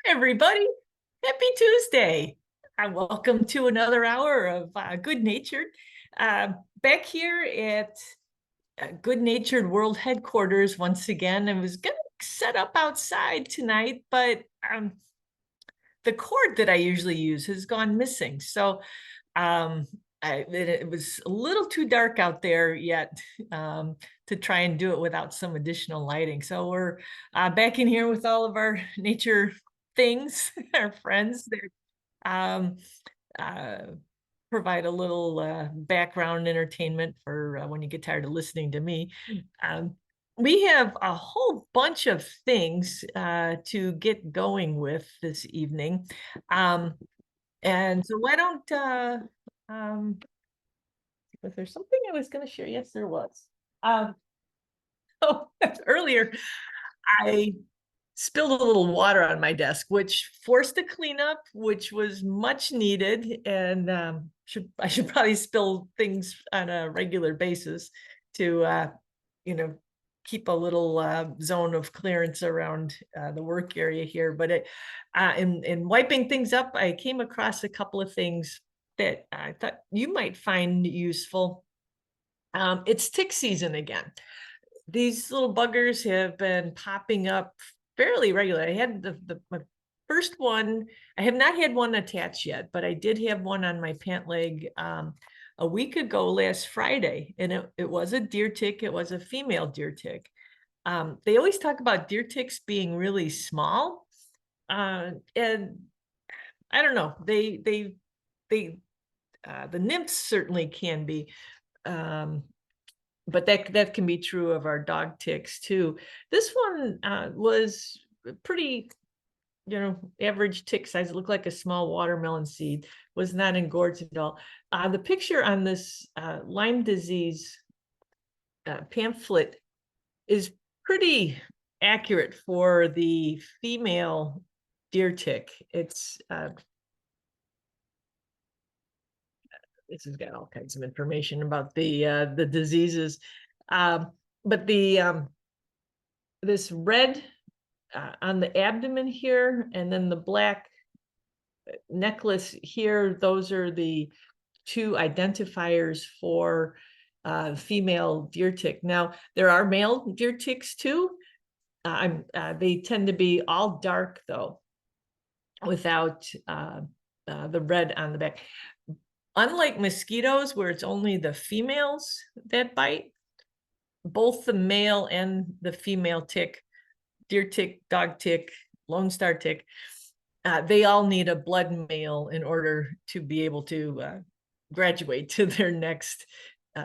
Everybody. Happy Tuesday. Welcome to another hour of Good Natured. Back here at Good Natured World Headquarters once again. I was going to set up outside tonight, but the cord that I usually use has gone missing. So it was a little too dark out there yet to try and do it without some additional lighting. So we're back in here with all of our nature things, our friends that provide a little background entertainment for when you get tired of listening to me. We have a whole bunch of things to get going with this evening. And so why don't, was there something I was going to share? Yes, there was. Oh, earlier, I spilled a little water on my desk, which forced a cleanup, which was much needed. And I should probably spill things on a regular basis to, keep a little zone of clearance around the work area here. But in wiping things up, I came across a couple of things that I thought you might find useful. It's tick season again. These little buggers have been popping up fairly regularly. I had my first one. I have not had one attached yet, but I did have one on my pant leg a week ago last Friday, and it was a deer tick. It was a female deer tick. They always talk about deer ticks being really small, and I don't know. The nymphs certainly can be. But that can be true of our dog ticks too. This one was pretty, average tick size. It looked like a small watermelon seed, was not engorged at all. The picture on this Lyme disease pamphlet is pretty accurate for the female deer tick. This has got all kinds of information about the diseases, but this red on the abdomen here, and then the black necklace here, those are the two identifiers for female deer tick. Now there are male deer ticks too. They tend to be all dark though, without the red on the back. Unlike mosquitoes, where it's only the females that bite, both the male and the female tick, deer tick, dog tick, lone star tick, they all need a blood male in order to be able to graduate to their next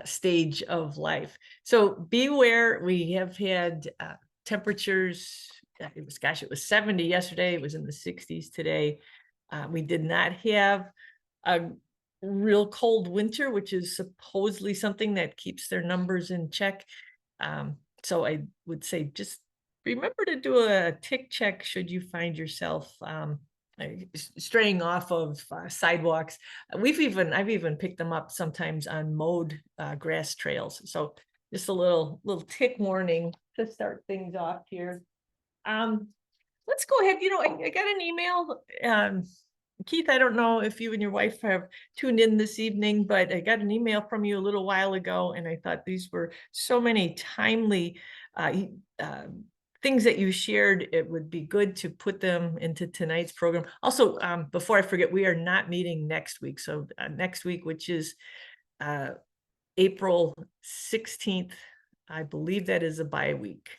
stage of life. So beware. We have had temperatures. It was 70 yesterday. It was in the 60s today. We did not have a real cold winter, which is supposedly something that keeps their numbers in check. So I would say just remember to do a tick check should you find yourself straying off of sidewalks. I've even picked them up sometimes on mowed grass trails. So just a little tick warning to start things off here. Let's go ahead. I got an email. Keith, I don't know if you and your wife have tuned in this evening, but I got an email from you a little while ago, and I thought these were so many timely things that you shared. It would be good to put them into tonight's program. Also, before I forget, we are not meeting next week. So next week, which is April 16th, I believe that is a bye week.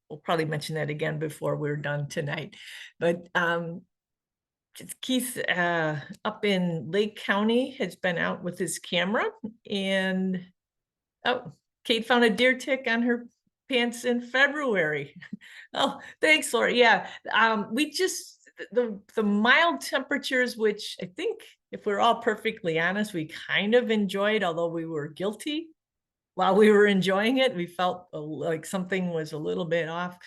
We'll probably mention that again before we're done tonight. But Keith up in Lake County has been out with his camera, and Kate found a deer tick on her pants in February. Oh, thanks, Laura. Yeah, we just the mild temperatures, which I think, if we're all perfectly honest, we kind of enjoyed, although we were guilty while we were enjoying it. We felt like something was a little bit off.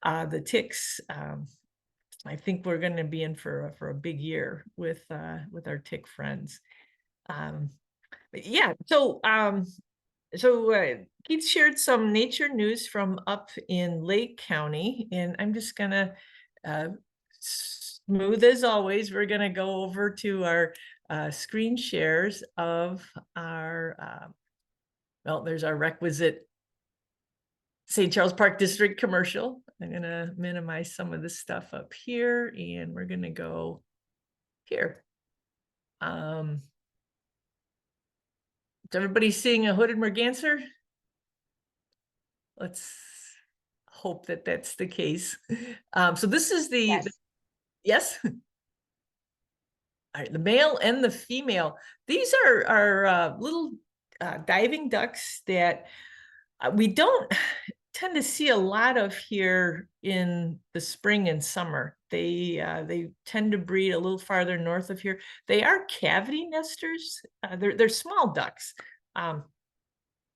The ticks, I think we're going to be in for a big year with our tick friends. But yeah, so So Keith shared some nature news from up in Lake County, and I'm just gonna smooth as always. We're gonna go over to our screen shares of our well, there's our requisite St. Charles Park District commercial. I'm gonna minimize some of this stuff up here, and we're gonna go here. Is everybody seeing a hooded merganser? Let's hope that that's the case. So this is Yes. yes. All right, the male and the female. These are little diving ducks that we don't tend to see a lot of here in the spring and summer. They tend to breed a little farther north of here. They are cavity nesters. They're small ducks, and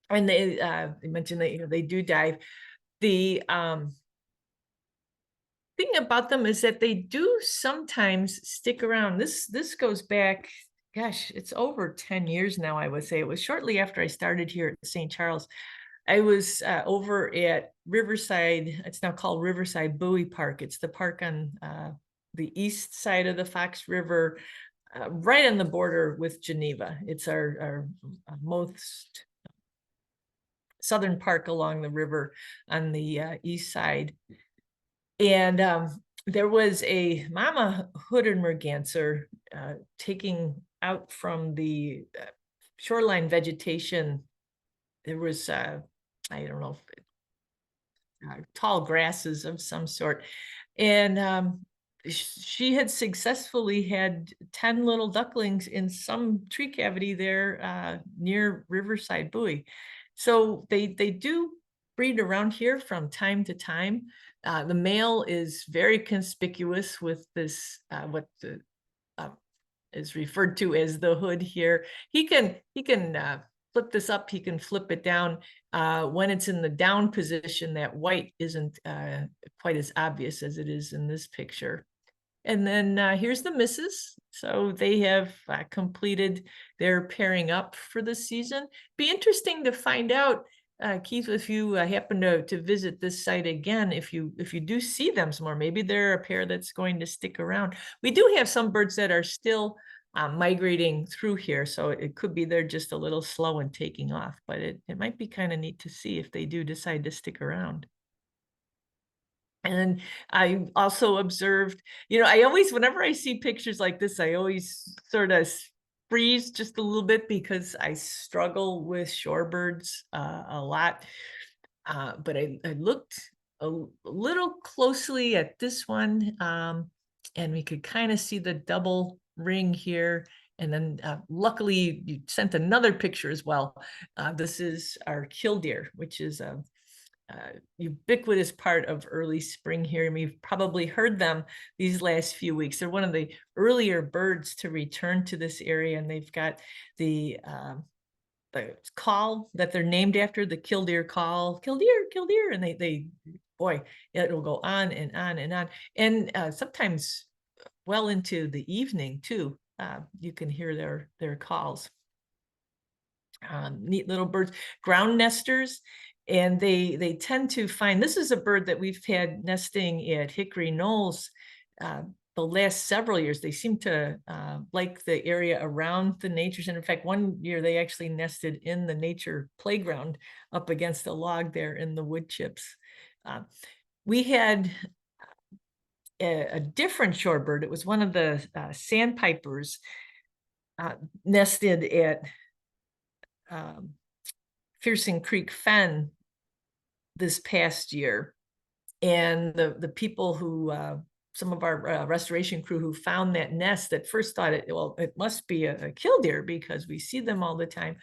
they mentioned that they do dive. The thing about them is that they do sometimes stick around. This goes back, gosh, it's over 10 years now, I would say. It was shortly after I started here at St. Charles. I was over at Riverside. It's now called Riverside Bowie Park. It's the park on the east side of the Fox River, right on the border with Geneva. It's our most southern park along the river on the east side. And there was a mama hooded merganser taking out from the shoreline vegetation. There was, I don't know, tall grasses of some sort. And she had successfully had 10 little ducklings in some tree cavity there near Riverside Buoy. So they do breed around here from time to time. The male is very conspicuous with this, what is referred to as the hood here. He can flip this up, he can flip it down. When it's in the down position, that white isn't quite as obvious as it is in this picture. And then here's the missus. So they have completed their pairing up for the season. Be interesting to find out, Keith, if you happen to visit this site again, if you do see them some more, maybe they're a pair that's going to stick around. We do have some birds that are still migrating through here, so it could be they're just a little slow in taking off, but it might be kind of neat to see if they do decide to stick around. And I also observed, I always, whenever I see pictures like this, I always sort of freeze just a little bit because I struggle with shorebirds a lot. But I looked a little closely at this one, and we could kind of see the double ring here. And then luckily you sent another picture as well. This is our killdeer, which is a ubiquitous part of early spring here, and we've probably heard them these last few weeks. They're one of the earlier birds to return to this area, and they've got the call that they're named after, the killdeer call, killdeer, killdeer, and they boy, it'll go on and on and on, and sometimes well into the evening too. You can hear their calls. Neat little birds, ground nesters. And they tend to find, this is a bird that we've had nesting at Hickory Knolls the last several years. They seem to like the area around the nature center. In fact, one year they actually nested in the nature playground up against a log there in the wood chips. We had a different shorebird. It was one of the sandpipers nested at Fearsing Creek Fen this past year, and the people who some of our restoration crew who found that nest at first thought it must be a killdeer because we see them all the time,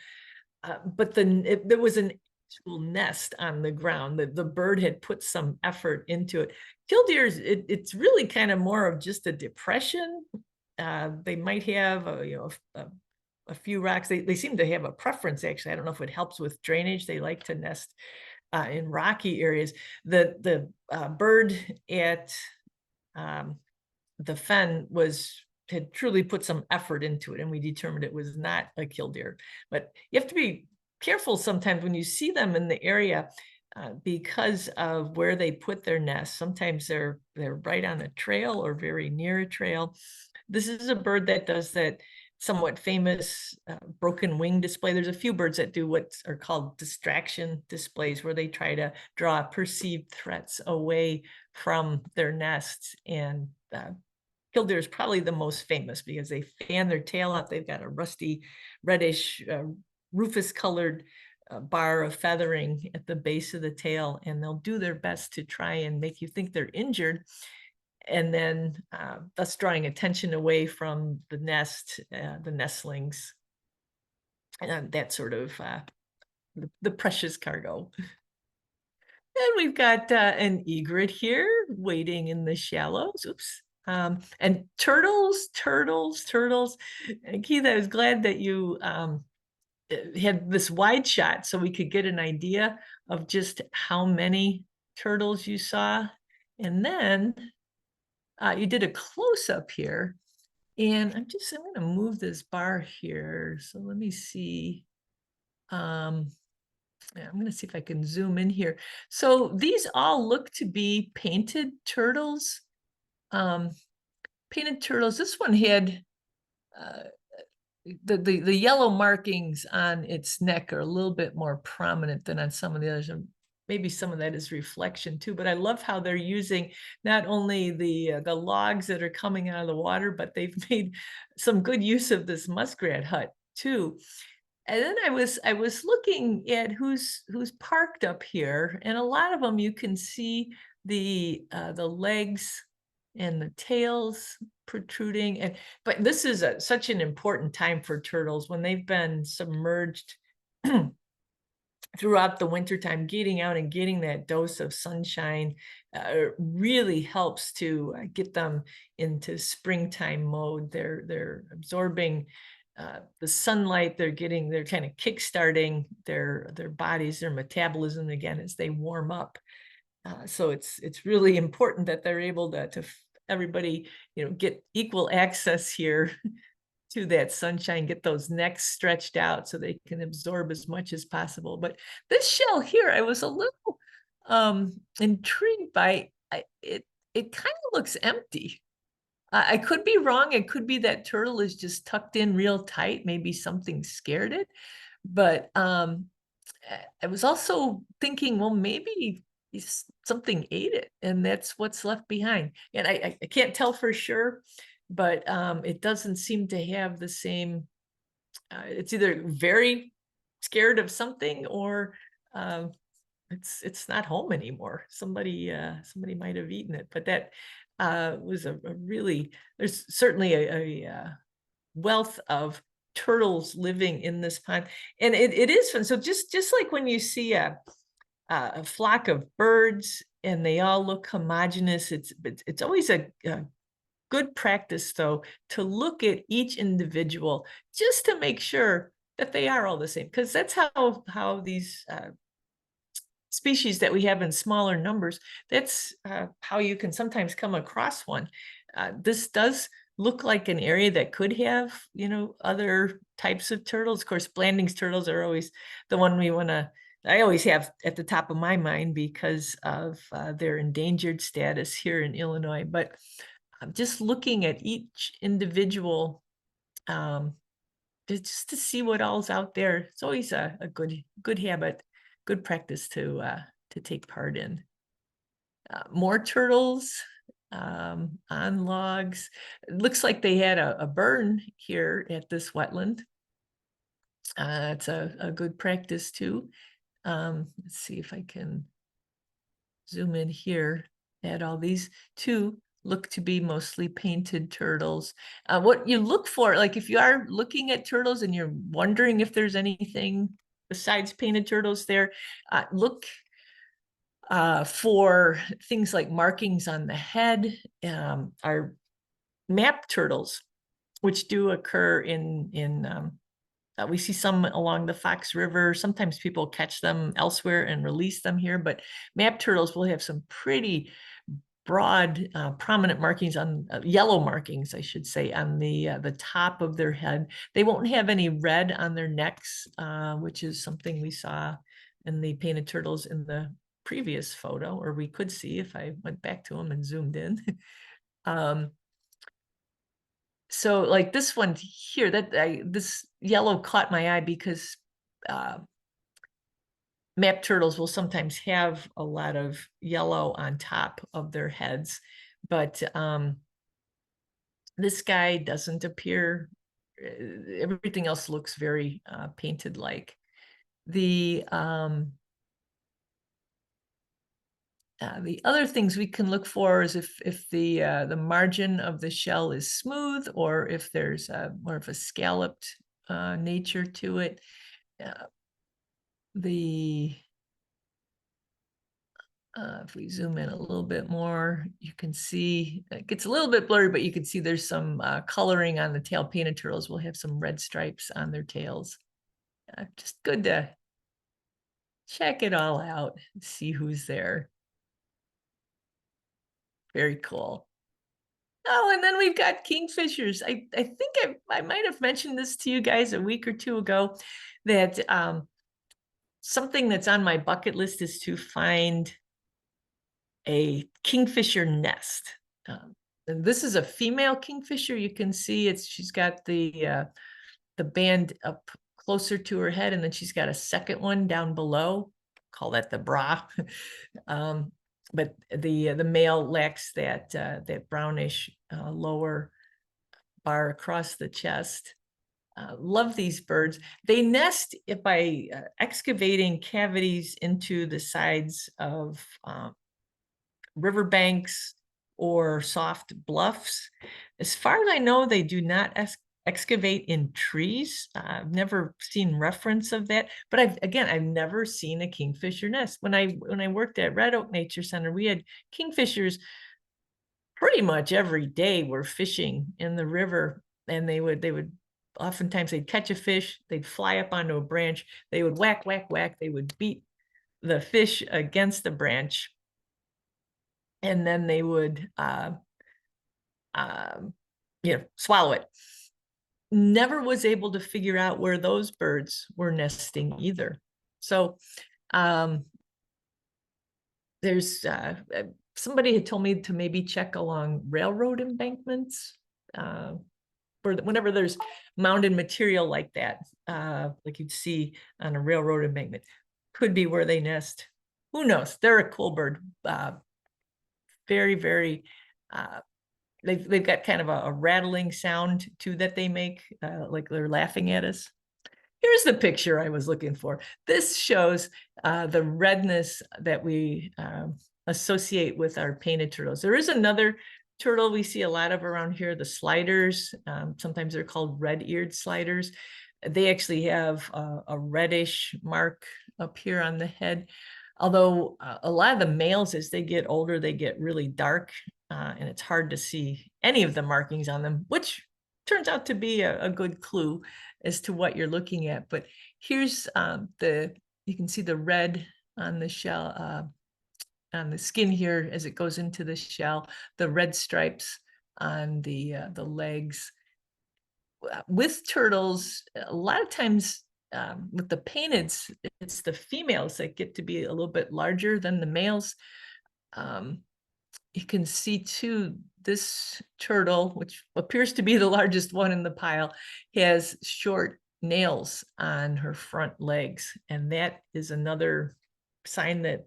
but there was an actual nest on the ground. The bird had put some effort into it. Killdeers, it's really kind of more of just a depression. They might have a few rocks. They seem to have a preference, actually. I don't know if it helps with drainage. They like to nest in rocky areas. The bird at the fen had truly put some effort into it, and we determined it was not a killdeer. But you have to be careful sometimes when you see them in the area because of where they put their nests. Sometimes they're right on a trail or very near a trail. This is a bird that does that somewhat famous broken wing display. There's a few birds that do what are called distraction displays, where they try to draw perceived threats away from their nests. And killdeer is probably the most famous because they fan their tail out. They've got a rusty reddish rufous colored bar of feathering at the base of the tail, and they'll do their best to try and make you think they're injured, and then thus drawing attention away from the nest, the nestlings, and that sort of the precious cargo. And we've got an egret here waiting in the shallows. Oops. And turtles. And Keith, I was glad that you had this wide shot so we could get an idea of just how many turtles you saw. And then you did a close-up here. And I'm going to move this bar here. So let me see. I'm going to see if I can zoom in here. So these all look to be painted turtles. Painted turtles. This one had the yellow markings on its neck are a little bit more prominent than on some of the others. And maybe some of that is reflection too, but I love how they're using not only the logs that are coming out of the water, but they've made some good use of this muskrat hut too. And then I was looking at who's parked up here, and a lot of them you can see the legs and the tails protruding. And but this is such an important time for turtles when they've been submerged throughout the wintertime. Getting out and getting that dose of sunshine really helps to get them into springtime mode. They're absorbing the sunlight. They're kind of kickstarting their bodies, their metabolism again as they warm up. So it's really important that they're able to everybody, get equal access here to that sunshine, get those necks stretched out so they can absorb as much as possible. But this shell here, I was a little intrigued by. It kind of looks empty. I could be wrong. It could be that turtle is just tucked in real tight. Maybe something scared it. But I was also thinking, well, maybe something ate it, and that's what's left behind. And I can't tell for sure, but it doesn't seem to have the same. It's either very scared of something, or it's not home anymore. Somebody might have eaten it. But that was a really, there's certainly a wealth of turtles living in this pond, and it is fun. So just like when you see a flock of birds and they all look homogeneous, it's always a good practice though to look at each individual just to make sure that they are all the same, because that's how these species that we have in smaller numbers, that's how you can sometimes come across one. This does look like an area that could have, other types of turtles. Of course, Blanding's turtles are always the one I always have at the top of my mind because of their endangered status here in Illinois. But just looking at each individual, just to see what all's out there, it's always a good habit, good practice to take part in. More turtles on logs. It looks like they had a burn here at this wetland. It's a good practice too. Let's see if I can zoom in here. Add all these two look to be mostly painted turtles. What you look for, like if you are looking at turtles and you're wondering if there's anything besides painted turtles there, look for things like markings on the head. Are map turtles, which do occur in we see some along the Fox River. Sometimes people catch them elsewhere and release them here, but map turtles will have some pretty broad, prominent markings on yellow markings, I should say, on the top of their head. They won't have any red on their necks, which is something we saw in the painted turtles in the previous photo, or we could see if I went back to them and zoomed in. So like this one here, this yellow caught my eye because map turtles will sometimes have a lot of yellow on top of their heads, but this guy doesn't appear, everything else looks very painted like. The other things we can look for is if the margin of the shell is smooth, or if there's more of a scalloped nature to it. If we zoom in a little bit more, you can see it gets a little bit blurry, but you can see there's some coloring on the tail. Painted turtles will have some red stripes on their tails. Just good to check it all out and see who's there. Very cool. Oh, and then we've got kingfishers. I think I might have mentioned this to you guys a week or two ago, that something that's on my bucket list is to find a kingfisher nest. And this is a female kingfisher. You can see she's got the band up closer to her head, and then she's got a second one down below. Call that the bra. But the male lacks that brownish lower bar across the chest. Love these birds. They nest by excavating cavities into the sides of riverbanks or soft bluffs. As far as I know, they do not excavate in trees. I've never seen reference of that, but I've never seen a kingfisher nest. When I worked at Red Oak Nature Center, we had kingfishers pretty much every day. We're fishing in the river, and they would oftentimes they'd catch a fish, they'd fly up onto a branch, they would whack, whack, whack, they would beat the fish against the branch, and then they would swallow it. Never was able to figure out where those birds were nesting either. So there's somebody had told me to maybe check along railroad embankments, whenever there's mounded material like that, like you'd see on a railroad embankment, could be where they nest. Who knows? They're a cool bird. Very, very, they've got kind of a rattling sound too that they make, like they're laughing at us. Here's the picture I was looking for. This shows the redness that we associate with our painted turtles. There is another turtle we see a lot of around here, the sliders. Sometimes they're called red-eared sliders. They actually have a reddish mark up here on the head. Although a lot of the males, as they get older, they get really dark, and it's hard to see any of the markings on them, which turns out to be a good clue as to what you're looking at. But here's you can see the red on the shell, on the skin here as it goes into the shell, the red stripes on the legs. With turtles, a lot of times with the painteds, it's the females that get to be a little bit larger than the males. You can see too, this turtle, which appears to be the largest one in the pile, has short nails on her front legs. And that is another sign that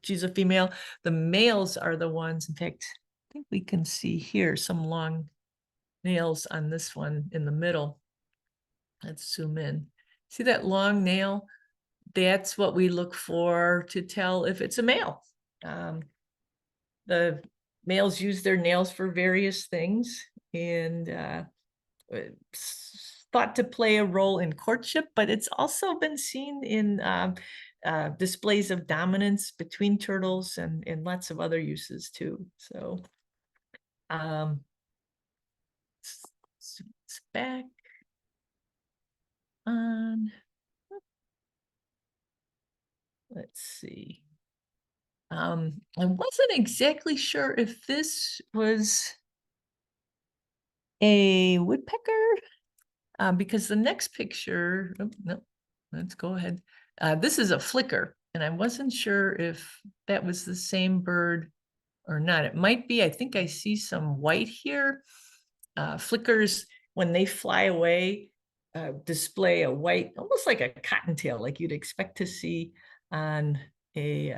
she's a female. The males are the ones, in fact, I think we can see here some long nails on this one in the middle. Let's zoom in. See that long nail? That's what we look for to tell if it's a male. The males use their nails for various things, and it's thought to play a role in courtship, but it's also been seen in displays of dominance between turtles and lots of other uses too. So it's back on. Let's see. I wasn't exactly sure if this was a woodpecker, because the next picture, oh, no, let's go ahead. This is a flicker, and I wasn't sure if that was the same bird or not. It might be. I think I see some white here. Flickers, when they fly away, display a white, almost like a cottontail, like you'd expect to see on a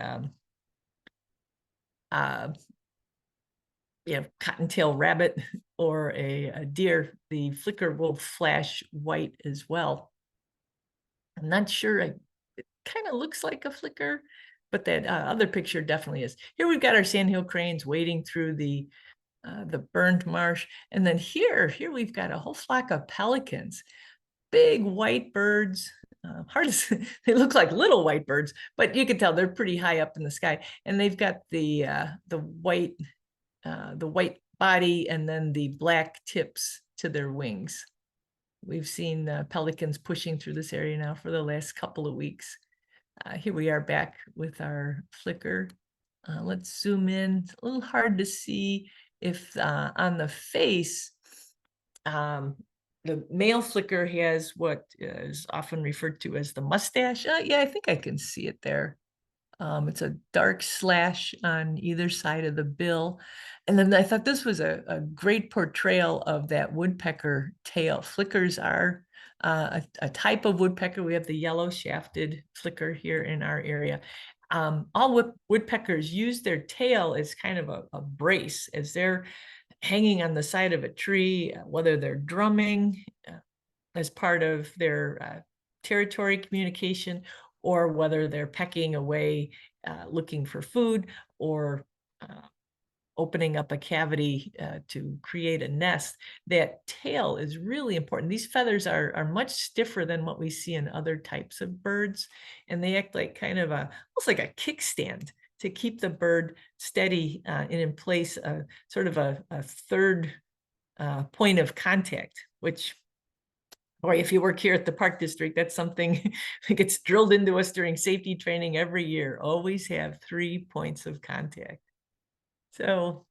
cottontail rabbit or a deer. The flicker will flash white as well. I'm not sure. It kind of looks like a flicker, but that other picture definitely is. Here we've got our sandhill cranes wading through the burned marsh. And then here we've got a whole flock of pelicans, big white birds. Hard to they look like little white birds, but you can tell they're pretty high up in the sky. And they've got the white body and then the black tips to their wings. We've seen pelicans pushing through this area now for the last couple of weeks. Here we are back with our flicker. Let's zoom in. It's a little hard to see if on the face, the male flicker has what is often referred to as the mustache. Yeah, I think I can see it there. It's a dark slash on either side of the bill. And then I thought this was a great portrayal of that woodpecker tail. Flickers are a type of woodpecker. We have the yellow shafted flicker here in our area. All woodpeckers use their tail as kind of a brace as they're hanging on the side of a tree, whether they're drumming as part of their territory communication, or whether they're pecking away, looking for food, or opening up a cavity to create a nest. That tail is really important. These feathers are much stiffer than what we see in other types of birds, and they act like kind of almost like a kickstand to keep the bird steady and in place, sort of a third point of contact, which, boy, if you work here at the Park District, that's something that gets drilled into us during safety training every year. Always have 3 points of contact. So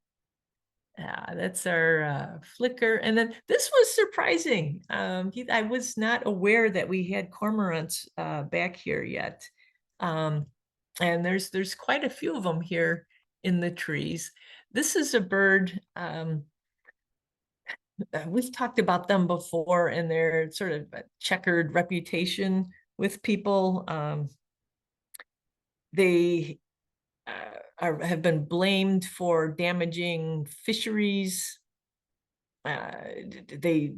that's our flicker. And then this was surprising. I was not aware that we had cormorants back here yet. And there's quite a few of them here in the trees. This is a bird, we've talked about them before, and their sort of a checkered reputation with people. They have been blamed for damaging fisheries. They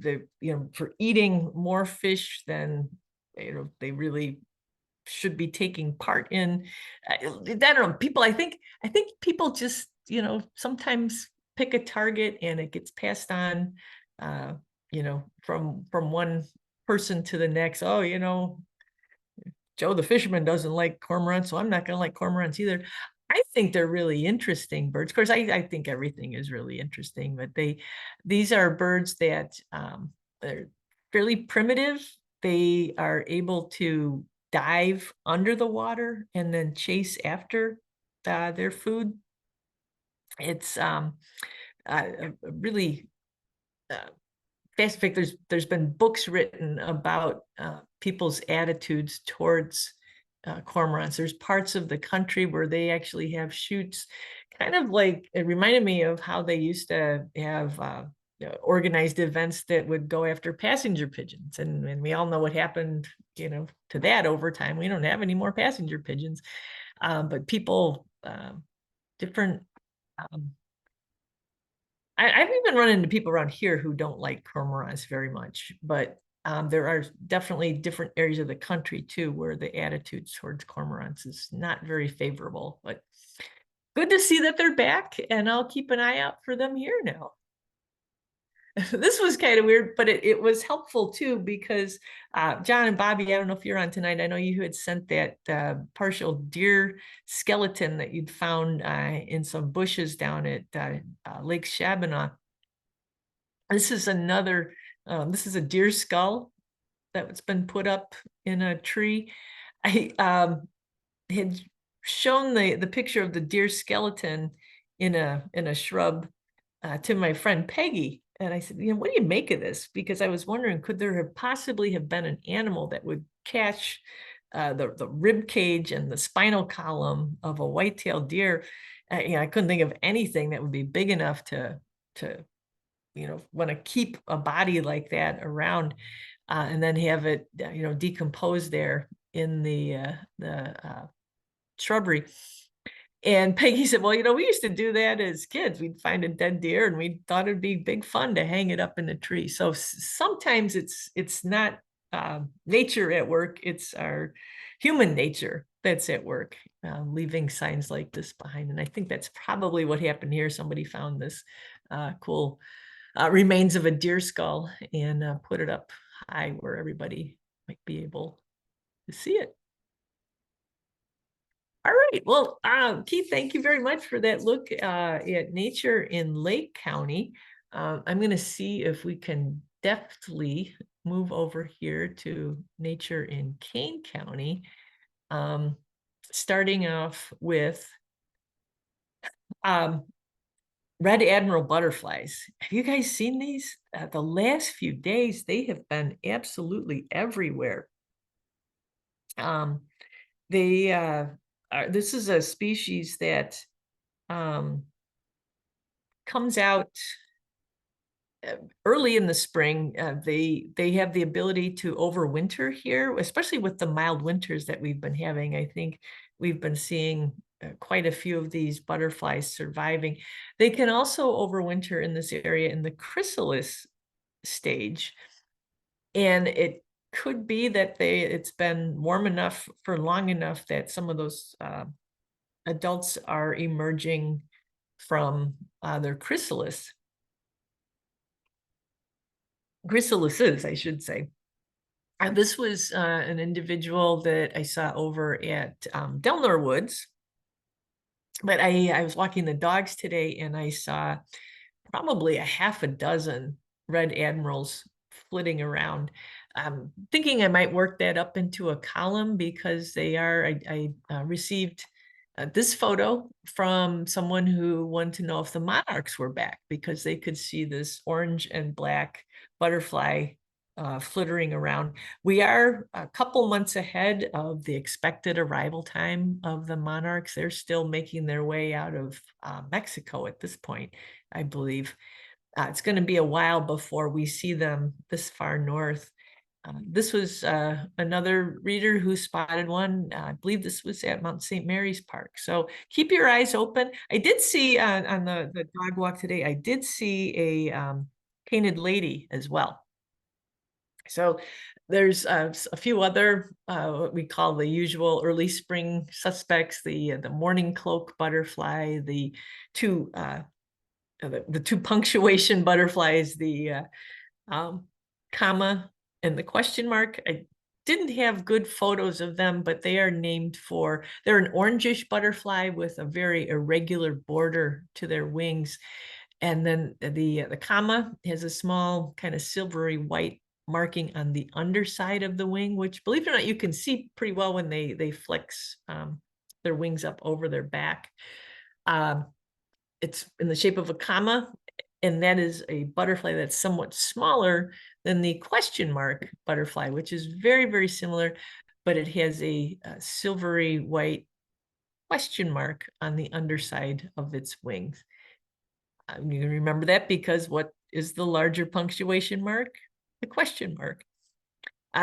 for eating more fish than they really should be taking part in. I don't know. People, I think people just sometimes pick a target and it gets passed on, from one person to the next. Oh, Joe the fisherman doesn't like cormorants, so I'm not going to like cormorants either. I think they're really interesting birds. Of course, I think everything is really interesting, but these are birds that they're fairly primitive. They are able to dive under the water and then chase after their food. It's a really fascinating. There's been books written about people's attitudes towards cormorants. There's parts of the country where they actually have shoots, kind of like, it reminded me of how they used to have organized events that would go after passenger pigeons. And we all know what happened, to that over time. We don't have any more passenger pigeons, but people, different, I've even run into people around here who don't like cormorants very much, but there are definitely different areas of the country too where the attitudes towards cormorants is not very favorable. But good to see that they're back, and I'll keep an eye out for them here now. This was kind of weird, but it was helpful too, because John and Bobby, I don't know if you're on tonight. I know you had sent that partial deer skeleton that you'd found in some bushes down at Lake Shabana. This is another, this is a deer skull that's been put up in a tree. I had shown the picture of the deer skeleton in a shrub to my friend Peggy. And I said, what do you make of this? Because I was wondering, could there have possibly have been an animal that would catch the rib cage and the spinal column of a white-tailed deer? I couldn't think of anything that would be big enough to want to keep a body like that around, and then have it decompose there in the shrubbery. And Peggy said, well, we used to do that as kids. We'd find a dead deer and we thought it'd be big fun to hang it up in a tree. So sometimes it's not nature at work, it's our human nature that's at work, leaving signs like this behind. And I think that's probably what happened here. Somebody found this cool remains of a deer skull and put it up high where everybody might be able to see it. All right. Well, Keith, thank you very much for that look at nature in Lake County. I'm going to see if we can deftly move over here to nature in Kane County, starting off with red admiral butterflies. Have you guys seen these? The last few days, they have been absolutely everywhere. This is a species that comes out early in the spring. They have the ability to overwinter here, especially with the mild winters that we've been having. I think we've been seeing quite a few of these butterflies surviving. They can also overwinter in this area in the chrysalis stage. And it could be that it's been warm enough for long enough that some of those adults are emerging from their chrysalises, I should say. This was an individual that I saw over at Delnor Woods. But I was walking the dogs today and I saw probably a half a dozen red admirals flitting around. I'm thinking I might work that up into a column because they are, I received this photo from someone who wanted to know if the monarchs were back because they could see this orange and black butterfly flittering around. We are a couple months ahead of the expected arrival time of the monarchs. They're still making their way out of Mexico at this point, I believe. It's going to be a while before we see them this far north. This was another reader who spotted one. I believe this was at Mount St. Mary's Park. So keep your eyes open. I did see on the dog walk today, I did see a painted lady as well. So there's a few other what we call the usual early spring suspects: the morning cloak butterfly, the two punctuation butterflies, the comma and the question mark. I didn't have good photos of them, but they are named for, they're an orangish butterfly with a very irregular border to their wings. And then the comma has a small kind of silvery white marking on the underside of the wing, which, believe it or not, you can see pretty well when they flex their wings up over their back. It's in the shape of a comma, and that is a butterfly that's somewhat smaller than the question mark butterfly, which is very, very similar, but it has a silvery white question mark on the underside of its wings. You can remember that because what is the larger punctuation mark? The question mark.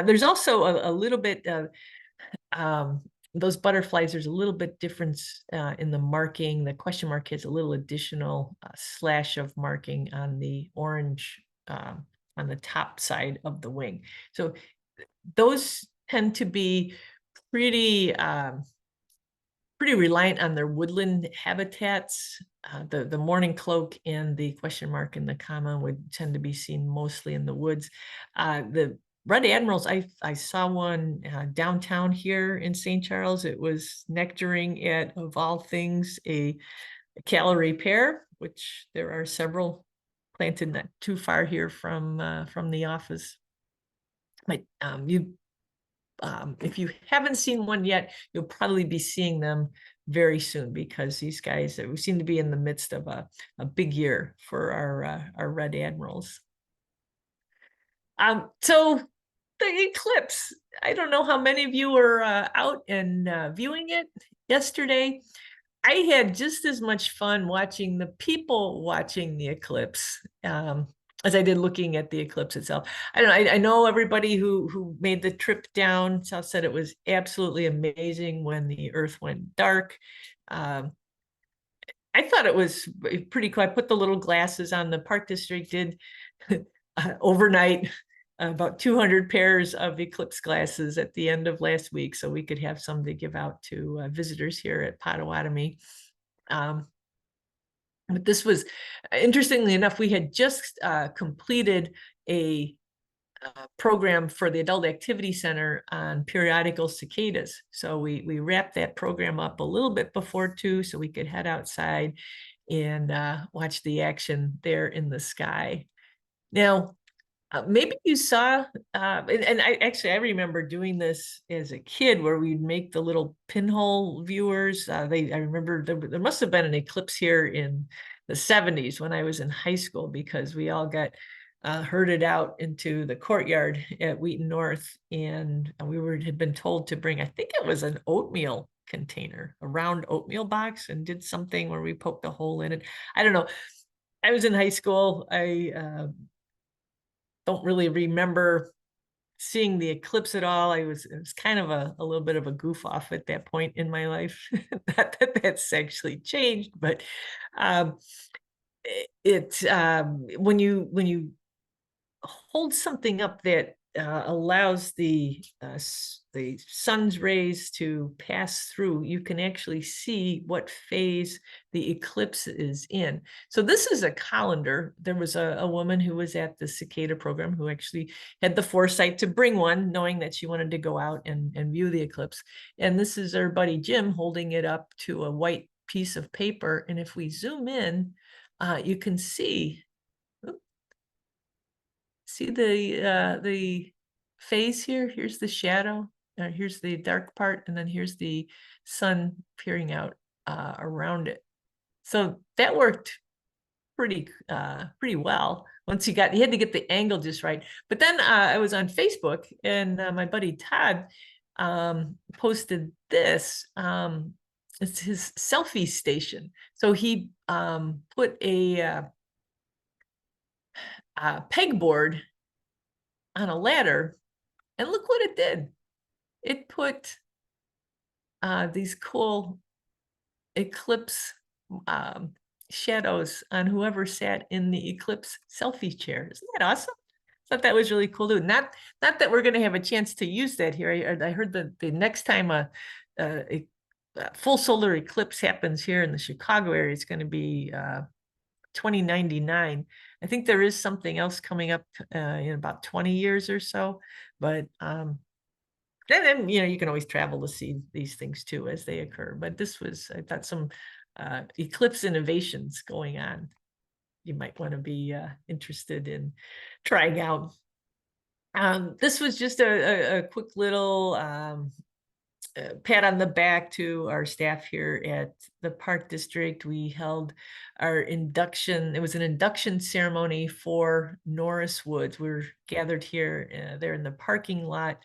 There's also a little bit of those butterflies, there's a little bit difference in the marking. The question mark has a little additional slash of marking on the orange on the top side of the wing. So those tend to be pretty reliant on their woodland habitats. The morning cloak and the question mark and the comma would tend to be seen mostly in the woods. The red admirals, I saw one downtown here in St. Charles. It was nectaring at, of all things, a calorie pear, which there are several planted not too far here from the office. But if you haven't seen one yet, you'll probably be seeing them very soon, because these guys, we seem to be in the midst of a big year for our red admirals. So the eclipse, I don't know how many of you were out and viewing it yesterday. I had just as much fun watching the people watching the eclipse as I did looking at the eclipse itself. I don't know. I know everybody who made the trip down south said it was absolutely amazing when the Earth went dark. Um, I thought it was pretty cool. I put the little glasses on. The Park District did overnight about 200 pairs of eclipse glasses at the end of last week, so we could have some to give out to visitors here at Potawatomi. But this was, interestingly enough, we had just completed a program for the Adult Activity Center on periodical cicadas. So we wrapped that program up a little bit before 2, so we could head outside and watch the action there in the sky. Now, maybe you saw, and I remember doing this as a kid, where we'd make the little pinhole viewers. I remember there must have been an eclipse here in the 70s when I was in high school, because we all got herded out into the courtyard at Wheaton North, and had been told to bring, I think it was an oatmeal container, a round oatmeal box, and did something where we poked a hole in it. I don't know. I was in high school. I don't really remember seeing the eclipse at all. It was kind of a little bit of a goof off at that point in my life. Not that that's actually changed, but when you hold something up that allows the sun's rays to pass through, you can actually see what phase the eclipse is in. So this is a colander. There was a woman who was at the cicada program who actually had the foresight to bring one, knowing that she wanted to go out and view the eclipse. And this is our buddy Jim holding it up to a white piece of paper. And if we zoom in, you can see the phase here. Here's the shadow, here's the dark part, and then here's the sun peering out around it. So that worked pretty well. Once you had to get the angle just right. But then I was on Facebook, and my buddy Todd posted this. It's his selfie station. So he put a pegboard on a ladder, and look what it did. It put these cool eclipse shadows on whoever sat in the eclipse selfie chair. Isn't that awesome? I thought that was really cool too. Not that we're going to have a chance to use that here. I heard that the next time a full solar eclipse happens here in the Chicago area, it's going to be 2099. I think there is something else coming up in about 20 years or so, but then you can always travel to see these things too as they occur. But this was, I thought, some eclipse innovations going on you might want to be interested in trying out. This was just a quick little pat on the back to our staff here at the Park District. We held our induction. It was an induction ceremony for Norris Woods. We were gathered here, there in the parking lot.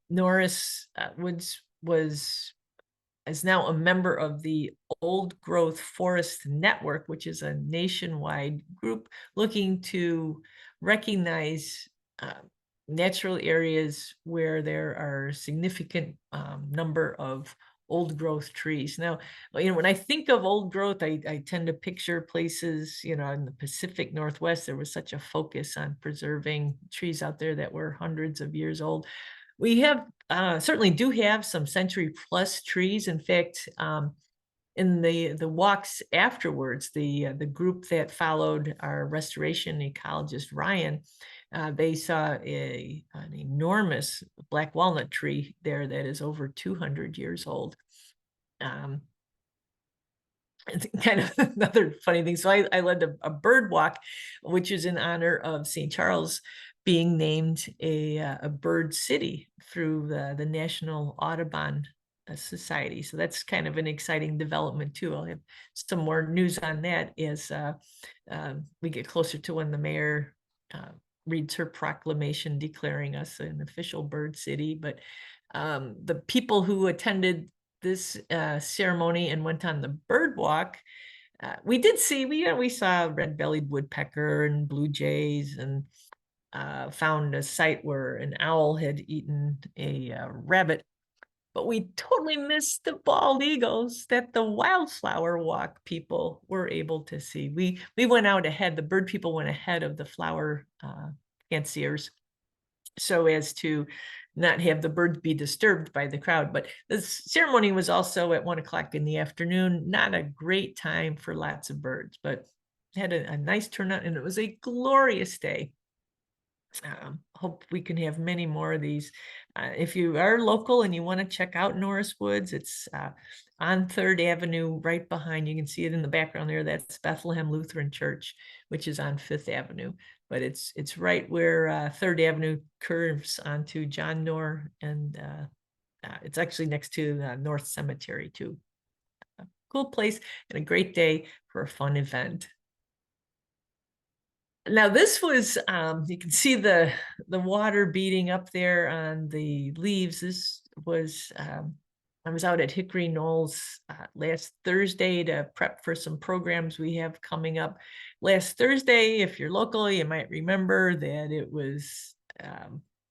Norris Woods is now a member of the Old Growth Forest Network, which is a nationwide group looking to recognize natural areas where there are significant number of old growth trees. Now, when I think of old growth, I tend to picture places, in the Pacific Northwest. There was such a focus on preserving trees out there that were hundreds of years old. We have certainly do have some century plus trees. In fact, in the walks afterwards, the group that followed our restoration ecologist Ryan, they saw an enormous black walnut tree there that is over 200 years old. It's kind of another funny thing. So I led a bird walk, which is in honor of St. Charles being named a bird city through the National Audubon society. So that's kind of an exciting development too. I'll have some more news on that as we get closer to when the mayor reads her proclamation declaring us an official bird city. But the people who attended this ceremony and went on the bird walk, we did see, we saw red-bellied woodpecker and blue jays, and found a site where an owl had eaten a rabbit. But we totally missed the bald eagles that the wildflower walk people were able to see. We went out ahead, the bird people went ahead of the flower fanciers so as to not have the birds be disturbed by the crowd. But the ceremony was also at 1 o'clock in the afternoon. Not a great time for lots of birds, but had a nice turnout, and it was a glorious day. Hope we can have many more of these. If you are local and you want to check out Norris Woods, it's on 3rd Avenue, right behind, you can see it in the background there, that's Bethlehem Lutheran Church, which is on 5th Avenue. But it's right where 3rd Avenue curves onto John Doerr, and it's actually next to the North Cemetery too. Cool place and a great day for a fun event. Now this was, you can see the water beating up there on the leaves. This was, I was out at Hickory Knolls last Thursday to prep for some programs we have coming up. Last Thursday, if you're local, you might remember that it was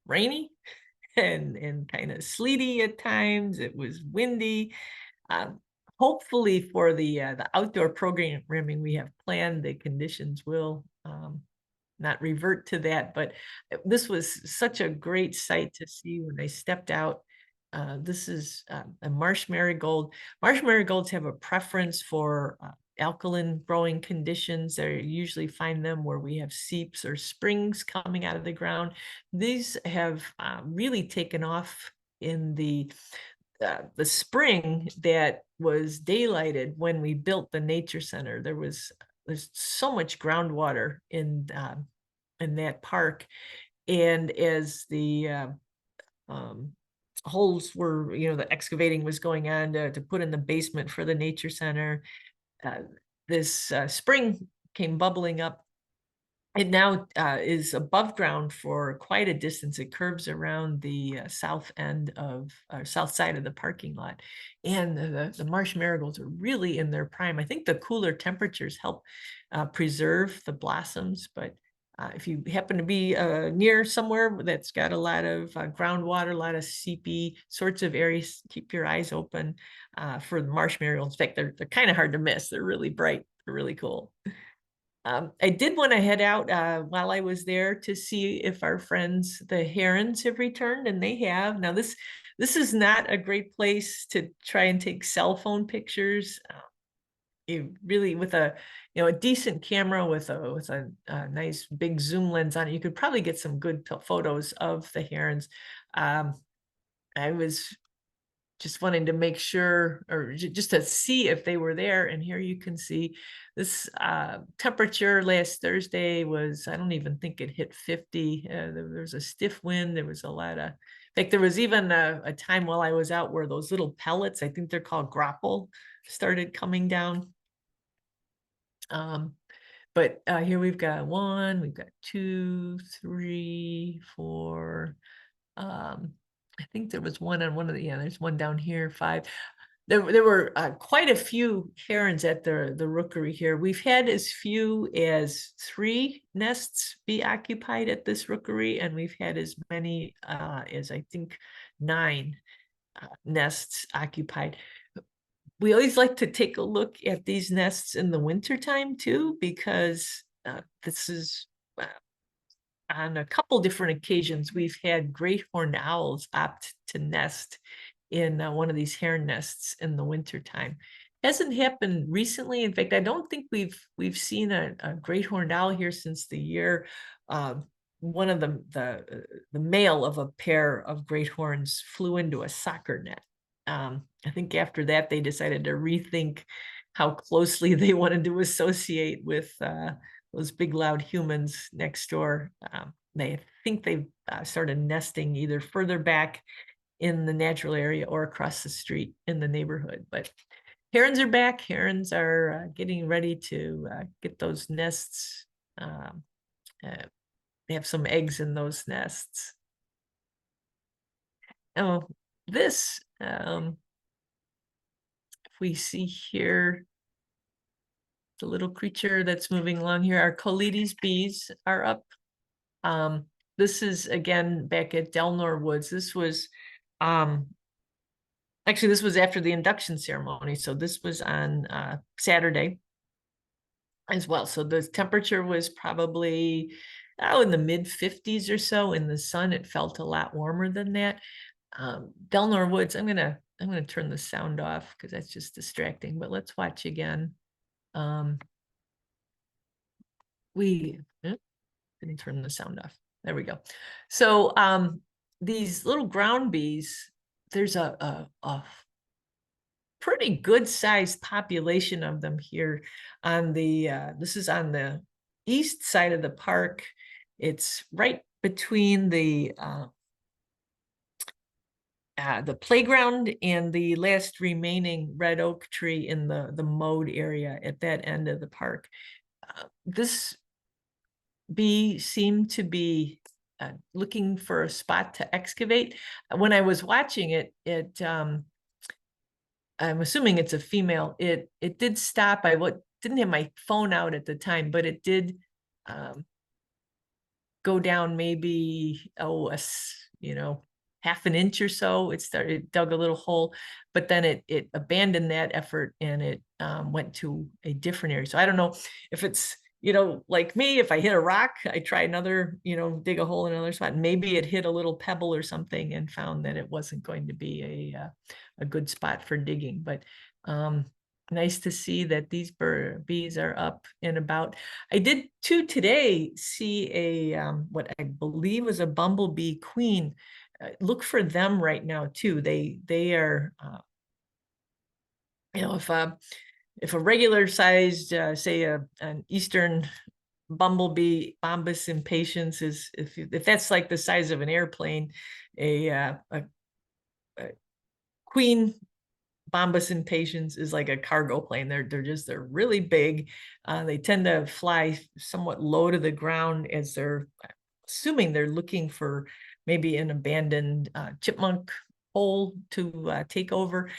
rainy and kind of sleety at times. It was windy. Hopefully for the outdoor programming we have planned, the conditions will not revert to that. But this was such a great sight to see when I stepped out. This is a marsh marigold. Marsh marigolds have a preference for alkaline growing conditions. They usually find them where we have seeps or springs coming out of the ground. These have really taken off in the spring that was daylighted when we built the nature center. There's so much groundwater in that park, and as the holes were, the excavating was going on to put in the basement for the nature center, this spring came bubbling up. It now is above ground for quite a distance. It curves around the south end of, or south side of the parking lot. And the marsh marigolds are really in their prime. I think the cooler temperatures help preserve the blossoms. But if you happen to be near somewhere that's got a lot of groundwater, a lot of seepy sorts of areas, keep your eyes open for the marsh marigolds. In fact, they're kind of hard to miss. They're really bright. They're really cool. I did want to head out while I was there to see if our friends, the herons, have returned, and they have. Now, this is not a great place to try and take cell phone pictures. You really, with a decent camera with a nice big zoom lens on it, you could probably get some good photos of the herons. I was just wanting to make sure, or just to see if they were there. And here you can see this temperature last Thursday was, I don't even think it hit 50. There was a stiff wind. There was a lot of, in fact, there was even a time while I was out where those little pellets, I think they're called grapple, started coming down. But here we've got 1, we've got 2, 3, 4, I think there was one on one of the, there's one down here, 5. There were quite a few herons at the rookery here. We've had as few as 3 nests be occupied at this rookery, and we've had as many as I think 9 nests occupied. We always like to take a look at these nests in the wintertime too, because this is on a couple different occasions, we've had great horned owls opt to nest in one of these heron nests in the wintertime. Hasn't happened recently. In fact, I don't think we've seen a great horned owl here since the year one of the male of a pair of great horns flew into a soccer net. I think after that they decided to rethink how closely they wanted to associate with those big loud humans next door. I think they started nesting either further back in the natural area or across the street in the neighborhood. But herons are back. Herons are getting ready to get those nests. They have some eggs in those nests. Oh, this, if we see here, the little creature that's moving along here, our Coletes bees are up. This is again back at Delnor Woods. This was actually, this was after the induction ceremony. So this was on Saturday as well. So the temperature was probably in the mid 50s or so. In the sun, it felt a lot warmer than that. Delnor Woods, I'm gonna turn the sound off because that's just distracting, but let's watch again. Didn't turn the sound off. There we go. So these little ground bees, there's a pretty good sized population of them here on the this is on the east side of the park. It's right between the playground and the last remaining red oak tree in the mode area at that end of the park. This bee seemed to be looking for a spot to excavate. When I was watching it, I'm assuming it's a female. It did stop. I didn't have my phone out at the time, but it did go down maybe half an inch or so. It dug a little hole, but then it abandoned that effort and it went to a different area. So I don't know if it's like me, if I hit a rock, I try another, dig a hole in another spot. Maybe it hit a little pebble or something and found that it wasn't going to be a good spot for digging. But nice to see that these bees are up and about. I did too today see a what I believe was a bumblebee queen. Look for them right now too. They are, if a regular sized, say an eastern bumblebee, Bombus impatiens, is if that's like the size of an airplane, a queen Bombus impatiens is like a cargo plane. They're really big. They tend to fly somewhat low to the ground as they're assuming they're looking for maybe an abandoned chipmunk hole to take over.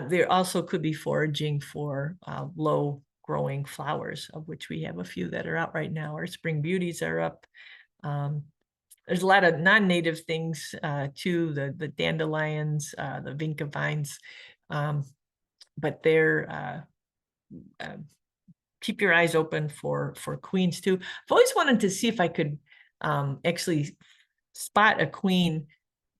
There also could be foraging for low growing flowers, of which we have a few that are out right now. Our spring beauties are up. There's a lot of non-native things too, the dandelions, the vinca vines, but they're keep your eyes open for queens too. I've always wanted to see if I could actually spot a queen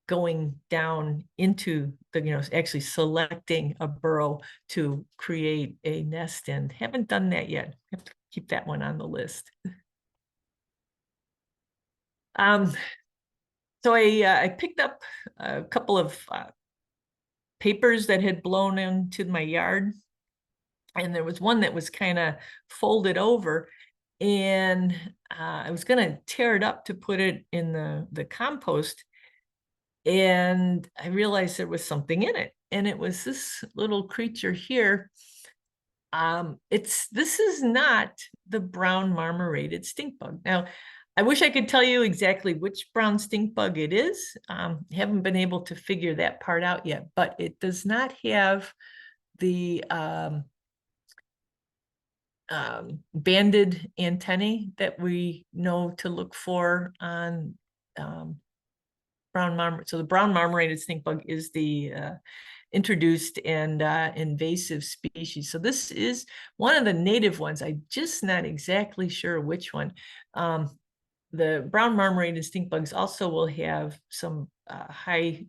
going down into the, actually selecting a burrow to create a nest, and haven't done that yet. I have to keep that one on the list. So I picked up a couple of papers that had blown into my yard, and there was one that was kind of folded over, and I was going to tear it up to put it in the compost, and I realized there was something in it, and it was this little creature here. This is not the brown marmorated stink bug. Now, I wish I could tell you exactly which brown stink bug it is. Haven't been able to figure that part out yet, but it does not have the banded antennae that we know to look for on brown marmorated. So the brown marmorated stink bug is the introduced and invasive species. So this is one of the native ones. I'm just not exactly sure which one. The brown marmorated stink bugs also will have some highly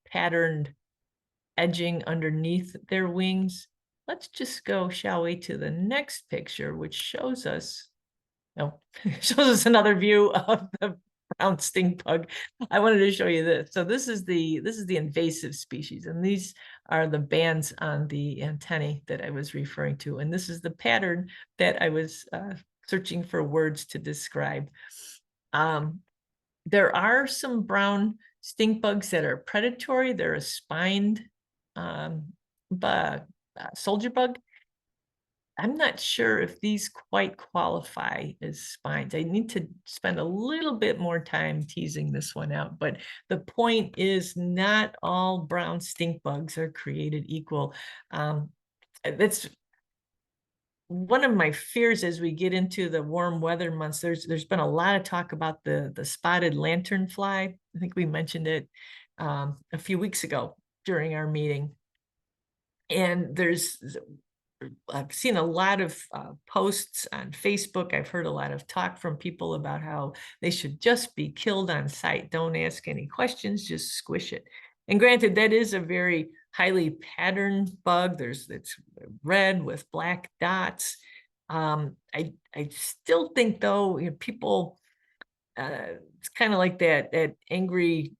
patterned edging underneath their wings. Let's just go, shall we, to the next picture, which shows us, shows us another view of the brown stink bug. I wanted to show you this. So this is the invasive species, and these are the bands on the antennae that I was referring to. And this is the pattern that I was searching for words to describe. There are some brown stink bugs that are predatory. They're a spined soldier bug. I'm not sure if these quite qualify as spines. I need to spend a little bit more time teasing this one out, but the point is not all brown stink bugs are created equal. That's one of my fears as we get into the warm weather months. There's been a lot of talk about the spotted lanternfly. I think we mentioned it a few weeks ago during our meeting. And I've seen a lot of posts on Facebook. I've heard a lot of talk from people about how they should just be killed on sight. Don't ask any questions, just squish it. And granted, that is a very highly patterned bug. It's red with black dots. I still think though, people, it's kind of like that angry,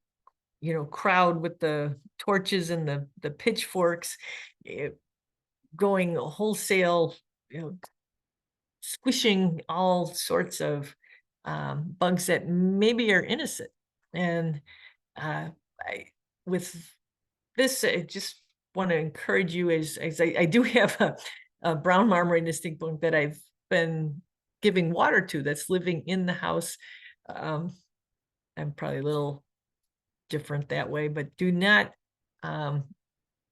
crowd with the torches and the pitchforks. Going wholesale, squishing all sorts of bugs that maybe are innocent. And with this, I just want to encourage you as I do have a brown marmorated stink bug that I've been giving water to that's living in the house. I'm probably a little different that way, but do not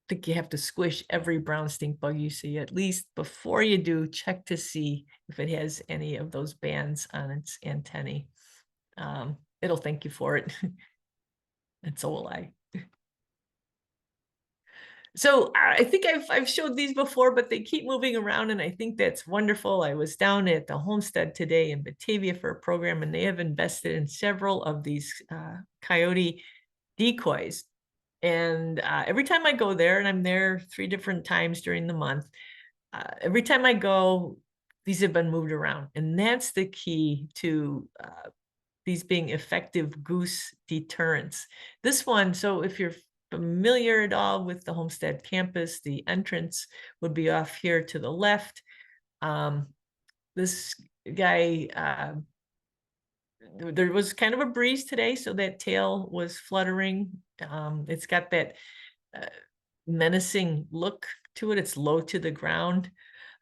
think you have to squish every brown stink bug you see. At least before you do, check to see if it has any of those bands on its antennae. It'll thank you for it. And so will I. So I think I've showed these before, but they keep moving around, and I think that's wonderful. I was down at the homestead today in Batavia for a program, and they have invested in several of these coyote decoys. And every time I go there, and I'm there 3 different times during the month, every time I go, these have been moved around. And that's the key to these being effective goose deterrents. This one, so if you're familiar at all with the Homestead campus, the entrance would be off here to the left. This guy, there was kind of a breeze today, so that tail was fluttering. It's got that menacing look to it. It's low to the ground.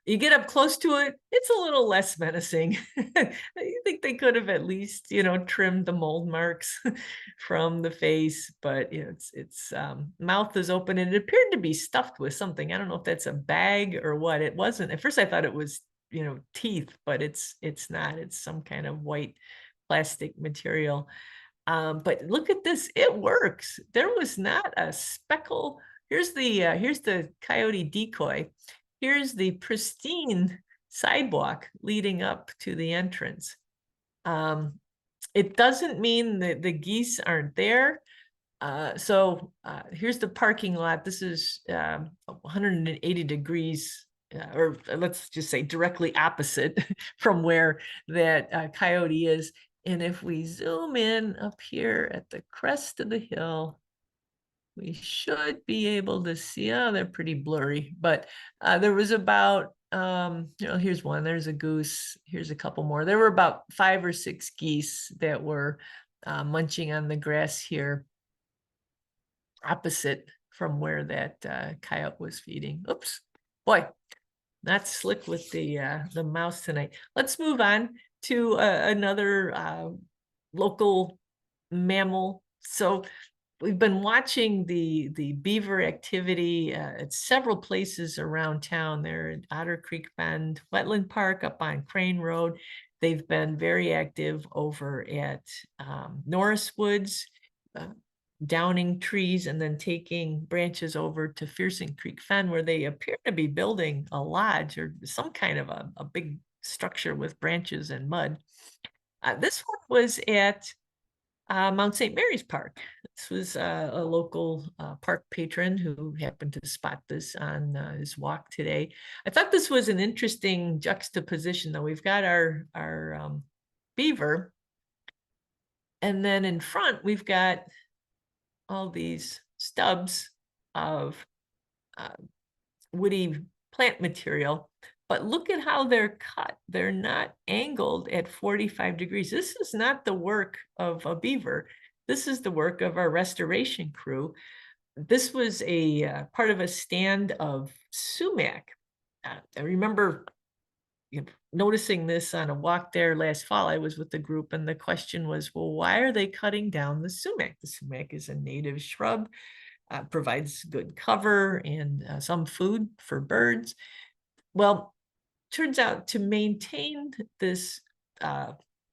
You get up close to it, it's a little less menacing. I think they could have at least, trimmed the mold marks from the face, but its mouth is open, and it appeared to be stuffed with something. I don't know if that's a bag or what. It wasn't. At first I thought it was, teeth, but it's not. It's some kind of white plastic material. But look at this, it works. There was not a speckle. Here's the coyote decoy. Here's the pristine sidewalk leading up to the entrance. It doesn't mean that the geese aren't there. So here's the parking lot. This is 180 degrees, or let's just say directly opposite from where that coyote is. And if we zoom in up here at the crest of the hill, we should be able to see, they're pretty blurry, but there was about, here's one, there's a goose, here's a couple more. There were about 5 or 6 geese that were munching on the grass here, opposite from where that coyote was feeding. Oops, boy, not slick with the mouse tonight. Let's move on to another local mammal. So we've been watching the beaver activity at several places around town. They're at Otter Creek Bend Wetland Park up on Crane Road. They've been very active over at Norris Woods, downing trees and then taking branches over to Fearsing Creek Fen, where they appear to be building a lodge or some kind of a big structure with branches and mud. This one was at Mount St. Mary's Park. This was a local park patron who happened to spot this on his walk today. I thought this was an interesting juxtaposition, though. We've got our beaver, and then in front we've got all these stubs of woody plant material. But look at how they're cut. They're not angled at 45 degrees. This is not the work of a beaver. this is the work of our restoration crew. This was a part of a stand of sumac. I remember noticing this on a walk there last fall. I was with the group, and the question was, well, why are they cutting down the sumac? The sumac is a native shrub, provides good cover and some food for birds. Well, turns out to maintain this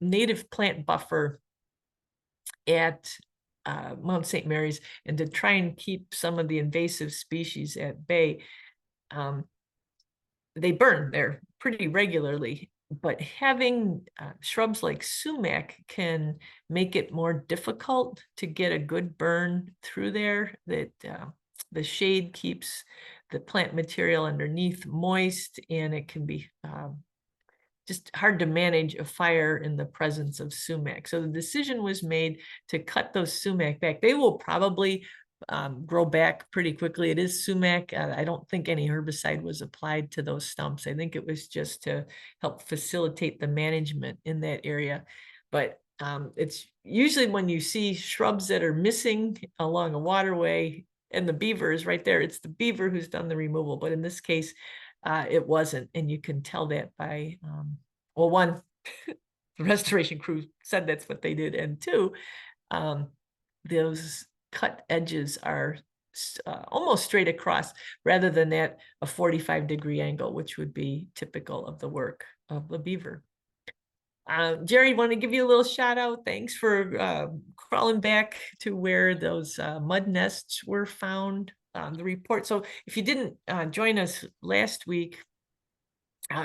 native plant buffer at Mount St. Mary's, and to try and keep some of the invasive species at bay, they burn there pretty regularly. But having shrubs like sumac can make it more difficult to get a good burn through there. That the shade keeps the plant material underneath moist, and it can be just hard to manage a fire in the presence of sumac. So the decision was made to cut those sumac back. They will probably grow back pretty quickly. It is sumac. I don't think any herbicide was applied to those stumps. I think it was just to help facilitate the management in that area. But it's usually when you see shrubs that are missing along a waterway and the beaver is right there, it's the beaver who's done the removal. But in this case, it wasn't, and you can tell that by, well, one, the restoration crew said that's what they did, and two, those cut edges are almost straight across, rather than that a 45-degree angle, which would be typical of the work of the beaver. Jerry, want to give you a little shout out. Thanks for crawling back to where those mud nests were found. The report. So if you didn't join us last week,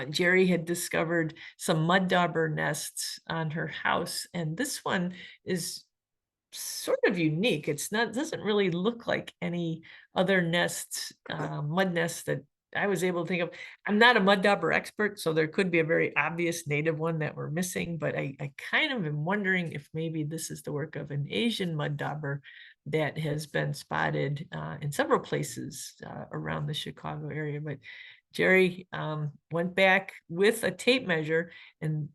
Jerry had discovered some mud dauber nests on her house, and this one is sort of unique. It's not, doesn't really look like any other nests, mud nests that I was able to think of. I'm not a mud dauber expert, so there could be a very obvious native one that we're missing, but I kind of am wondering if maybe this is the work of an Asian mud dauber that has been spotted in several places around the Chicago area. But Jerry went back with a tape measure and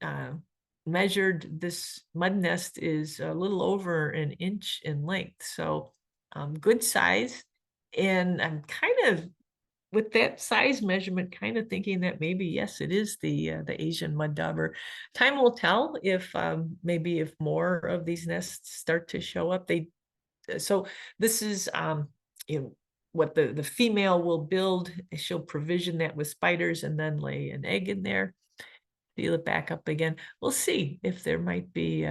measured this mud nest is a little over an inch in length. So good size. And I'm kind of, with that size measurement, kind of thinking that maybe, yes, it is the Asian mud dauber. Time will tell if maybe if more of these nests start to show up. So this is you know, what the female will build. She'll provision that with spiders and then lay an egg in there. Seal it back up again. We'll see if there might be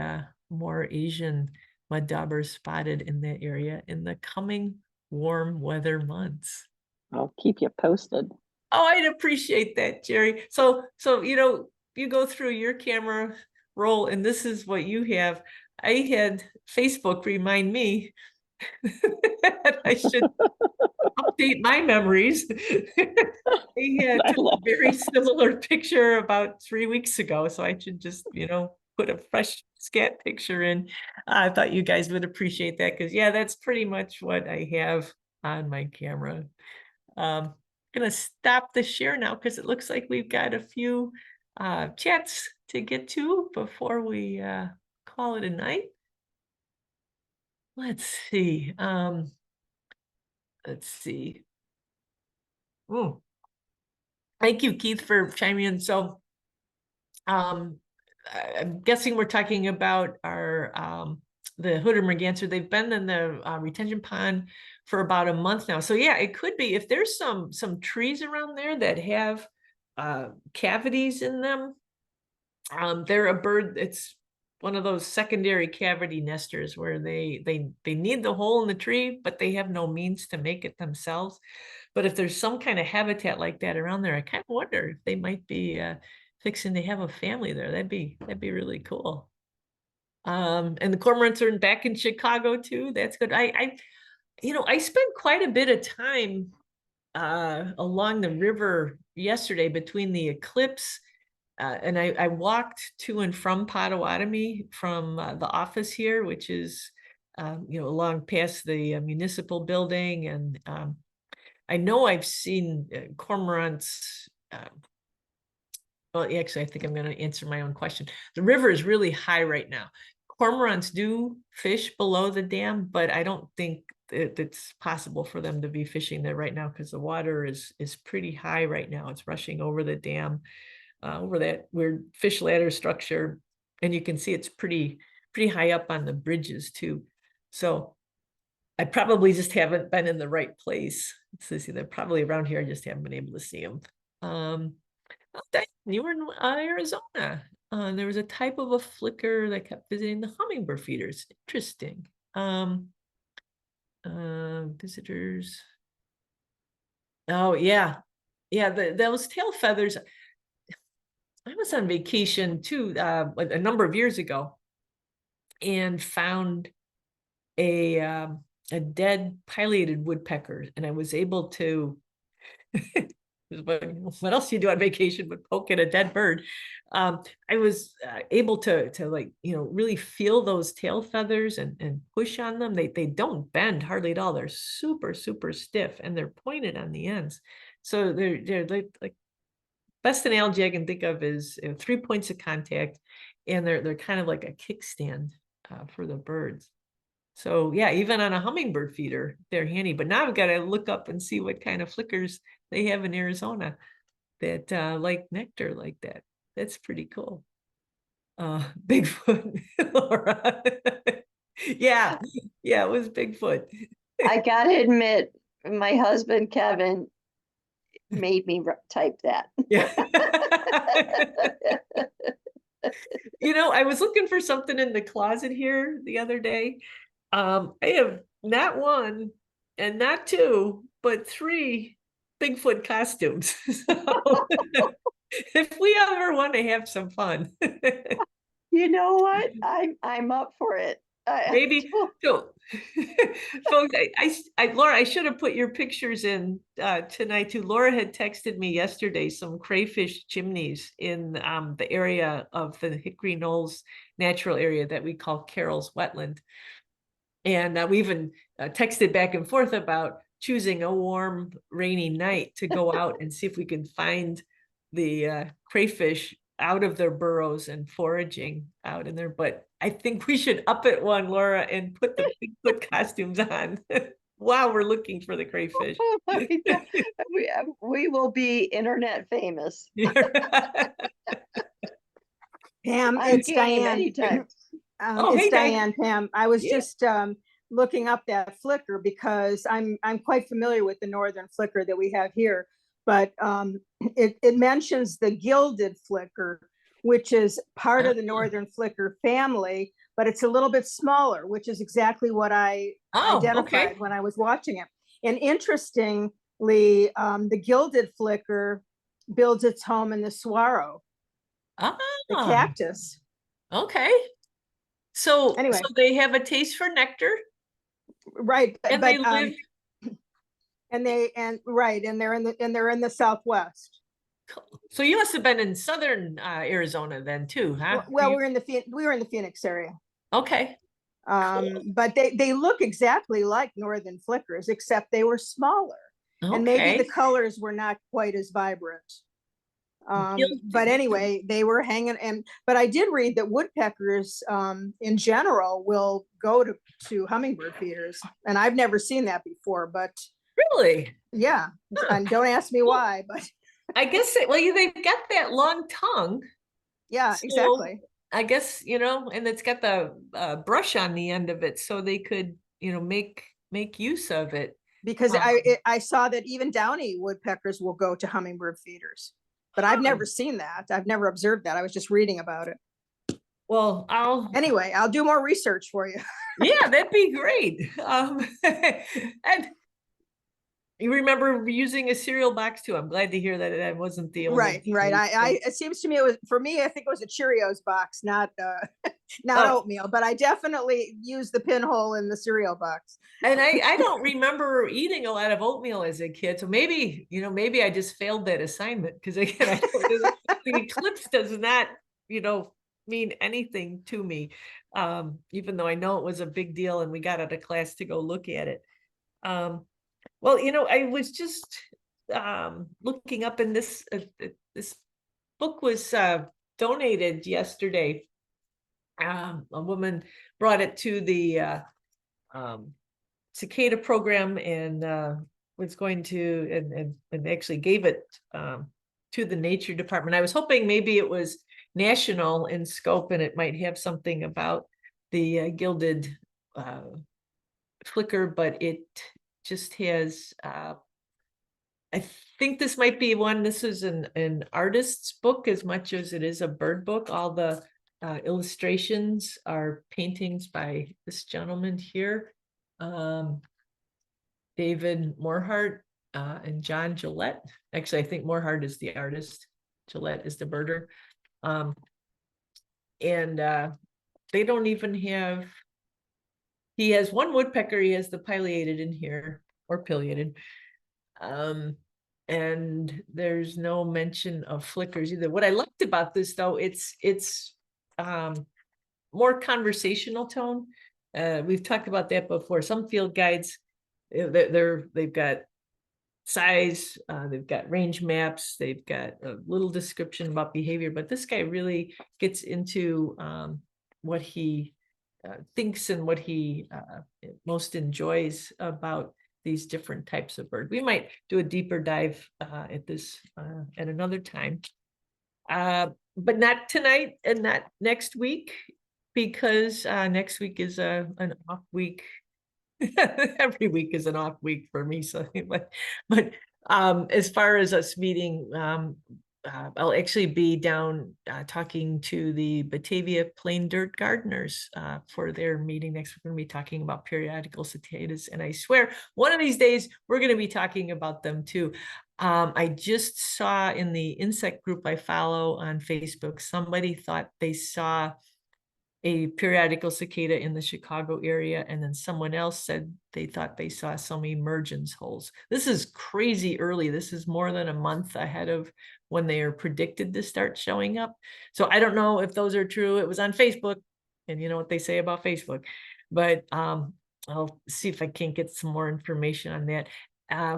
more Asian mud daubers spotted in that area in the coming warm weather months. I'll keep you posted. Oh, I'd appreciate that, Jerry. So you know, you go through your camera roll, and this is what you have. I had Facebook remind me that I should update my memories. They had a very similar picture about 3 weeks ago, so I should just, you know, put a fresh scat picture in. I thought you guys would appreciate that, because yeah, that's pretty much what I have on my camera. Gonna stop the share now because it looks like we've got a few chats to get to before we call it a night. Let's see. Let's see. Oh, thank you, Keith, for chiming in. So I'm guessing we're talking about our the hooded merganser. They've been in the retention pond for about a month now. So yeah, it could be if there's some trees around there that have cavities in them. They're a bird. It's one of those secondary cavity nesters where they need the hole in the tree, but they have no means to make it themselves. But if there's some kind of habitat like that around there, I kind of wonder if they might be fixing to have a family there. That'd be really cool. And the cormorants are back in Chicago too. That's good. You know, I spent quite a bit of time along the river yesterday between the eclipse and I walked to and from Potawatomi from the office here, which is you know, along past the municipal building. And I know I've seen cormorants. Well, actually, I think I'm going to answer my own question. The river is really high right now. cormorants do fish below the dam, but I don't think it's possible for them to be fishing there right now because the water is pretty high right now. It's rushing over the dam, over that weird fish ladder structure, and you can see it's pretty high up on the bridges too. So I probably just haven't been in the right place. So see, they're probably around here. I just haven't been able to see them. You were in Arizona. There was a type of a flicker that kept visiting the hummingbird feeders. Interesting. Visitors. Oh yeah, those tail feathers. I was on vacation too, a number of years ago, and found a dead pileated woodpecker, and I was able to. What else do you do on vacation but poke at a dead bird? I was able to like, really feel those tail feathers and push on them. They don't bend hardly at all. They're super stiff, and they're pointed on the ends. So they're like best analogy I can think of is 3 points of contact, and they're kind of like a kickstand for the birds. So yeah, even on a hummingbird feeder, they're handy. But now I've got to look up and see what kind of flickers they have in Arizona that like nectar like that. That's pretty cool. Bigfoot, Laura. Yeah, it was Bigfoot. I gotta admit, my husband Kevin made me type that. Yeah. I was looking for something in the closet here the other day. I have not one and not two, but 3 Bigfoot costumes. So if we ever want to have some fun. You know what? I'm up for it. Maybe so. Folks, Laura, I should have put your pictures in tonight too. Laura had texted me yesterday some crayfish chimneys in the area of the Hickory Knolls natural area that we call Carroll's Wetland. And we even texted back and forth about choosing a warm, rainy night to go out and see if we can find the crayfish out of their burrows and foraging out in there. But I think we should up it one, Laura, and put the Bigfoot costumes on while we're looking for the crayfish. We will be internet famous. Pam, I'm it's game Diane. anytime. It's hey, Diane, Pam. I was Yeah. just looking up that flicker because I'm quite familiar with the northern flicker that we have here, but it mentions the gilded flicker, which is part of the northern flicker family, but it's a little bit smaller, which is exactly what I identified when I was watching it. And interestingly, the gilded flicker builds its home in the saguaro, the cactus. Okay. So Anyway, so they have a taste for nectar, right? and they live. And they're in the Southwest. So you must have been in southern Arizona then too, huh? Well, we were in the Phoenix area. Okay. But they look exactly like northern flickers, except they were smaller, and maybe the colors were not quite as vibrant. But anyway, they were hanging. But I did read that woodpeckers in general will go to hummingbird feeders, and I've never seen that before. But really, yeah, and don't ask me why, but I guess they've got that long tongue. Yeah, exactly. I guess, and it's got the brush on the end of it, so they could, make use of it. Because I saw that even downy woodpeckers will go to hummingbird feeders, but I've never seen that. I've never observed that. I was just reading about it. Well, I'll do more research for you. Yeah, that'd be great. And you remember using a cereal box too. I'm glad to hear that it wasn't the only. Right. It seems to me I think it was a Cheerios box, not oatmeal, but I definitely used the pinhole in the cereal box. And I don't remember eating a lot of oatmeal as a kid, so maybe I just failed that assignment, because again, the eclipse does not mean anything to me, even though I know it was a big deal and we got out of class to go look at it. Well, I was just looking up, in this book was donated yesterday a woman brought it to the cicada program and was going to and actually gave it to the nature department. I was hoping maybe it was national in scope and it might have something about the gilded flicker, but it just has I think this might be one. This is an artist's book as much as it is a bird book. All the illustrations are paintings by this gentleman here, David Morhart and John Gillette. Actually, I think Morhart is the artist. Gillette is the birder. And they don't even have, he has one woodpecker, he has the pileated in here, or pileated. And there's no mention of flickers either. What I liked about this though, it's more conversational tone. We've talked about that before. Some field guides, they've got size, they've got range maps, they've got a little description about behavior, but this guy really gets into what he thinks and what he most enjoys about these different types of bird. We might do a deeper dive at this at another time, but not tonight and not next week, because next week is an off week. Every week is an off week for me. So, but as far as us meeting, I'll actually be down talking to the Batavia Plain Dirt Gardeners for their meeting next week. We're going to be talking about periodical cicadas, and I swear one of these days we're going to be talking about them too. I just saw in the insect group I follow on Facebook, somebody thought they saw a periodical cicada in the Chicago area, and then someone else said they thought they saw some emergence holes. This is crazy early. This is more than a month ahead of when they are predicted to start showing up. So I don't know if those are true. It was on Facebook, and you know what they say about Facebook, but I'll see if I can't get some more information on that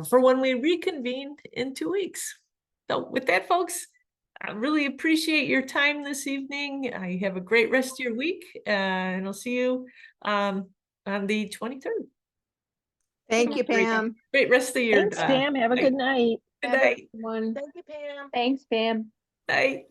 for when we reconvene in 2 weeks. So with that, folks, I really appreciate your time this evening. I have a great rest of your week, and I'll see you on the 23rd. Thank you, Pam. Great rest of your Thanks, Pam. Have a good night. Good night. Everyone. Thanks, Pam. Night.